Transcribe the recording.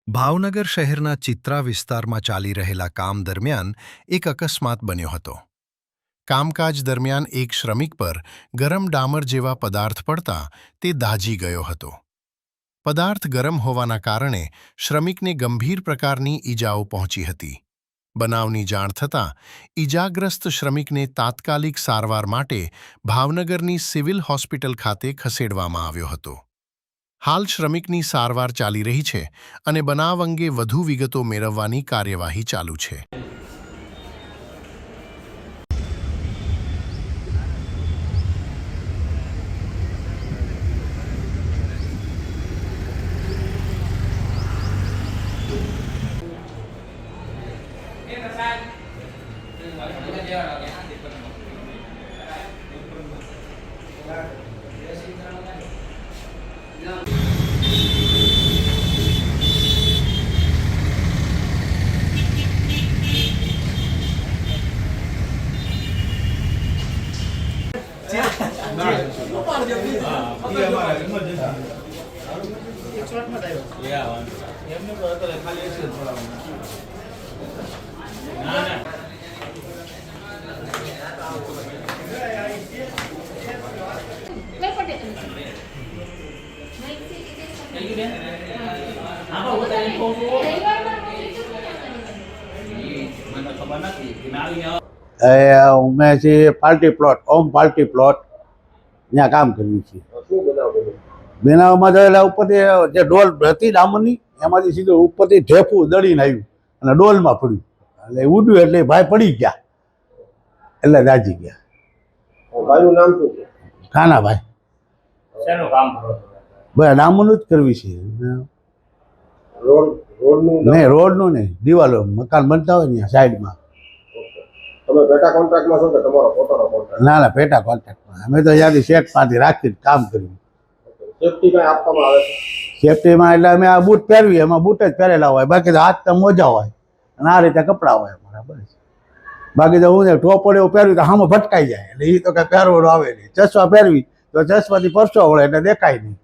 ભાવનગર શહેરના ચિત્રા વિસ્તારમાં ચાલી રહેલા કામ દરમિયાન એક અકસ્માત બન્યો હતો. કામકાજ દરમિયાન એક શ્રમિક પર ગરમ ડામર જેવા પદાર્થ પડતા તે દાઝી ગયો હતો. પદાર્થ ગરમ હોવાના કારણે શ્રમિકને ગંભીર પ્રકારની ઈજાઓ પહોંચી હતી. બનાવની જાણ થતાં ઈજાગ્રસ્ત શ્રમિકને તાત્કાલિક સારવાર માટે ભાવનગરની સિવિલ હોસ્પિટલ ખાતે ખસેડવામાં આવ્યો હતો. હાલ શ્રમિકની સારવાર ચાલી રહી છે અને બનાવ અંગે વધુ વિગતો મેળવવાની કાર્યવાહી ચાલુ છે. મેં છે પાર્ટી પ્લોટ ઓમ પાર્ટી પ્લોટ ત્યાં કામ કર્યું છે. બનાવમાં તો એટલે ઉપરથી જે ડોલ હતી ડામરની એમાંથી સીધું ઉપરથી ઢેફું દળીને આવ્યું અને ડોલમાં પડ્યું એટલે ઉડ્યું એટલે ભાઈ પડી ગયા એટલે દાજી ગયા. ભાઈનું નામ શું છે? કાનાભાઈ. શેનું કામ કરો છો? ભાઈ ડામરનું જ કરવી છે. રોડનું નહીં રોડનું નહીં, દિવાલો મકાન બનતા હોય ને સાઈડમાં. તમે પેટા કોન્ટ્રાક્ટમાં છો કે તમારો પોતાનો કોન્ટ્રાક્ટ? ના ના પેટા કોન્ટ્રાક્ટમાં. અમે તો ત્યાંથી શેઠમાંથી રાખીને કામ કર્યું. સેફટી કઈ આપવામાં આવે છે? સેફટીમાં એટલે અમે આ બૂટ પહેરવી, એમાં બૂટ જ પહેરેલા હોય, બાકી તો હાથ તો મોજા હોય અને આ રીતે કપડાં હોય અમારા. બસ બાકી તો હું ટોપડીઓ પહેરવી તો હામાં ભટકાઈ જાય એટલે એ તો કઈ પહેરવાનું આવે નહીં. ચશ્મા પહેરવી તો ચશ્માથી પરસો વળે એટલે દેખાય નહીં.